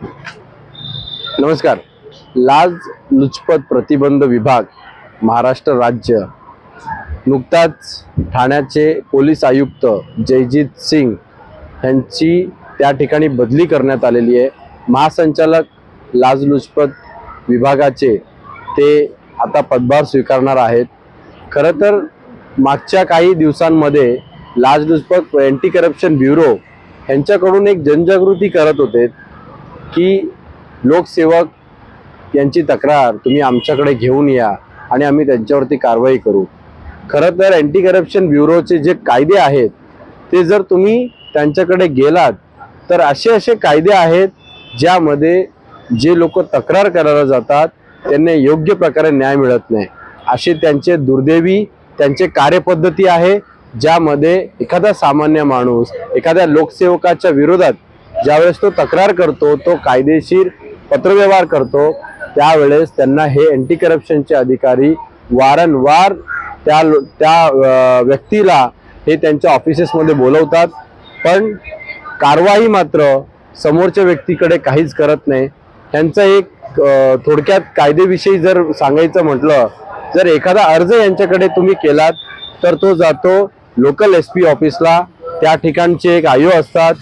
नमस्कार. लाचलुचपत प्रतिबंध विभाग महाराष्ट्र राज्य नुकताच ठाण्याचे पोलीस आयुक्त जयजीत सिंग यांची त्या ठिकाणी बदली करण्यात आलेली आहे. महासंचालक लाचलुचपत विभागाचे ते आता पदभार स्वीकारणार आहेत. खरं तर मागच्या काही दिवसांमध्ये लाचलुचपत अँटी करप्शन ब्युरो यांच्याकडून एक जनजागृती करत होते की लोकसेवक यांची तक्रार तुम्ही आमच्याकडे घेऊन या आणि आम्ही त्यांच्यावरती कारवाई करू. खरं तर अँटी करप्शन ब्युरोचे जे कायदे आहेत ते जर तुम्ही त्यांच्याकडे गेलात तर असे कायदे आहेत ज्यामध्ये जे लोक तक्रार करायला जातात त्यांना योग्य प्रकारे न्याय मिळत नाही. असे त्यांचे दुर्दैवी त्यांचे कार्यपद्धती आहे, ज्यामध्ये एखादा सामान्य माणूस एखाद्या लोकसेवकाच्या विरोधात ज्यावेळेस तो तक्रार करतो, तो कायदेशीर पत्रव्यवहार करतो, त्यावेळेस त्यांना हे अँटी करप्शनचे अधिकारी वारंवार त्या व्यक्तीला हे त्यांच्या ऑफिसेसमध्ये बोलवतात, पण कारवाई मात्र समोरच्या व्यक्तीकडे काहीच करत नाही. त्यांचं एक थोडक्यात कायदेविषयी जर सांगायचं म्हटलं, जर एखादा अर्ज यांच्याकडे तुम्ही केलात तर तो जातो लोकल SP ऑफिसला. त्या ठिकाणचे एक IO असतात,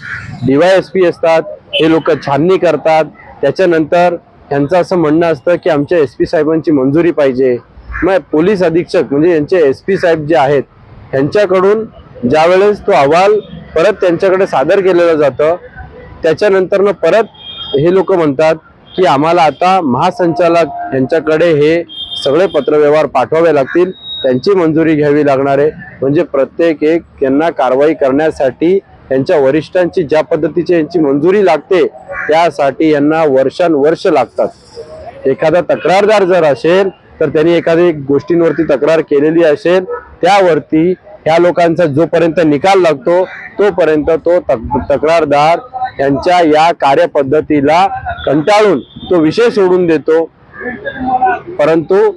DYSP असतात, हे लोक छाननी करतात. त्याच्यानंतर यांचं असं म्हणणं असतं की आमच्या SP साहेबांची मंजुरी पाहिजे. मग पोलीस अधीक्षक म्हणजे यांचे SP साहेब जे आहेत यांच्याकडून ज्यावेळेस तो अहवाल परत त्यांच्याकडे सादर केलेलं जातं, त्याच्यानंतर परत हे लोक म्हणतात की आम्हाला आता महासंचालक यांच्याकडे हे सगळे पत्रव्यवहार पाठवावे लागतील, त्यांची मंजुरी घ्यावी लागणार आहे. म्हणजे प्रत्येक एक यांना कारवाई करण्यासाठी यांच्या वरिष्ठांची ज्या पद्धतीची यांची मंजुरी लागते त्यासाठी यांना वर्षानुवर्ष लागतात. एखादा तक्रारदार जर असेल तर त्यांनी एखादी गोष्टींवरती तक्रार केलेली असेल, त्यावरती ह्या लोकांचा जोपर्यंत निकाल लागतो तोपर्यंत तो तक्रारदार यांच्या या कार्यपद्धतीला कंटाळून तो विषय सोडून देतो. परंतु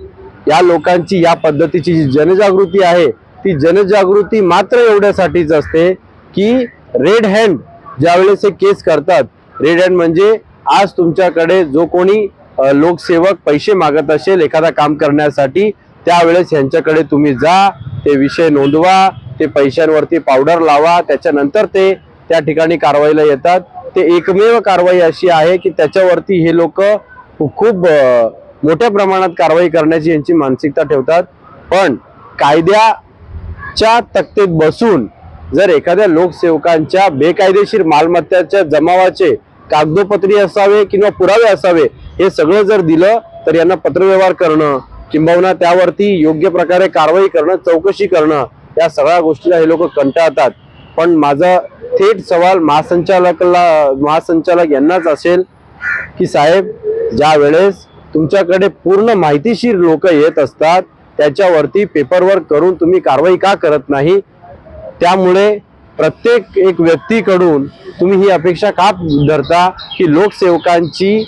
या लोकांची या पद्धतीची जी जनजागृती आहे ती जनजागृती मात्र एवढ्यासाठीच असते की रेड हँड ज्यावेळेस हे केस करतात, रेड हँड म्हणजे आज तुमच्याकडे जो कोणी लोकसेवक पैसे मागत असेल एखादा काम करण्यासाठी, त्यावेळेस यांच्याकडे तुम्ही जा, ते विषय नोंदवा, ते पैशांवरती पावडर लावा, त्याच्यानंतर ते त्या ठिकाणी कारवाईला येतात. ते एकमेव कारवाई अशी आहे की त्याच्यावरती हे लोक खूप मोठ्या प्रमाणात कारवाई करण्याची यांची मानसिकता ठेवतात. पण कायद्याच्या तक्तेत बसून जर एखाद्या लोकसेवकांच्या बेकायदेशीर मालमत्ताच्या जमावाचे कागदोपत्री असावे किंवा पुरावे असावे हे सगळं जर दिलं तर यांना पत्रव्यवहार करणं किंबहुना त्यावरती योग्य प्रकारे कारवाई करणं, चौकशी करणं, या सगळ्या गोष्टीला हे लोक कंटाळतात. पण माझा थेट सवाल महासंचालक यांनाच असेल की साहेब, ज्या वेळेस तुमच्याकडे पूर्ण माहितीशीर लोक येत असतात त्याच्यावरती पेपरवर्क करून तुम्ही कारवाई का करत नाही? त्यामुळे प्रत्येक एक व्यक्तीकडून तुम्ही ही अपेक्षा का धरता की लोकसेवकांची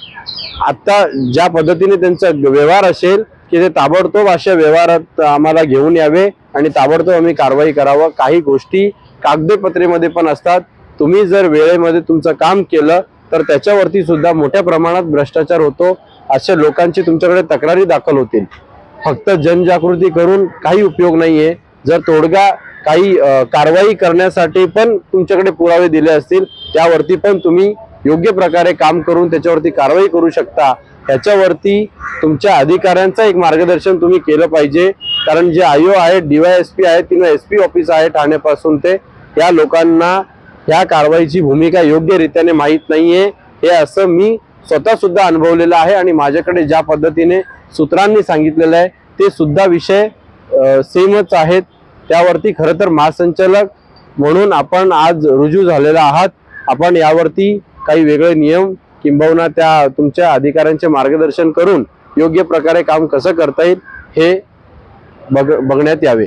आता ज्या पद्धतीने त्यांचा व्यवहार असेल की ते ताबडतोब अशा व्यवहारात आम्हाला घेऊन यावे आणि ताबडतोब आम्ही कारवाई करावं? काही गोष्टी कागदपत्रेमध्ये पण असतात. तुम्ही जर वेळेमध्ये तुमचं काम केलं तर त्याच्यावरती सुद्धा मोठ्या प्रमाणात भ्रष्टाचार होतो. अशा लोकांची तुमच्याकडे तक्रारी दाखल होतील. फक्त जनजागृती करून काही उपयोग नाहीये. जर तोडगा काही कारवाई करण्यासाठी पण तुमच्याकडे पुरावे दिले असतील त्यावरती पण तुम्ही योग्य प्रकारे काम करून त्याच्यावरती कारवाई करू शकता. ह्याच्यावरती तुमच्या अधिकाऱ्यांचं एक मार्गदर्शन तुम्ही केलं पाहिजे. कारण जे IO आहेत, DYSP आहेत किंवा SP ऑफिस आहे ठाण्यापासून, ते या लोकांना ह्या कारवाईची भूमिका योग्य रीतीने माहीत नाहीये. हे असं मी स्वतः सुद्धा अनुभवलेलं आहे आणि माझ्याकडे ज्या पद्धतीने सूत्रांनी सांगितलेलं आहे ते सुद्धा विषय सेमच आहेत. त्यावरती खरं तर महासंचालक म्हणून आपण आज रुजू झालेला आहात. आपण यावरती काही वेगळे नियम किंबहुना त्या तुमच्या अधिकाऱ्यांचे मार्गदर्शन करून योग्य प्रकारे काम कसं करता येईल हे बघण्यात यावे.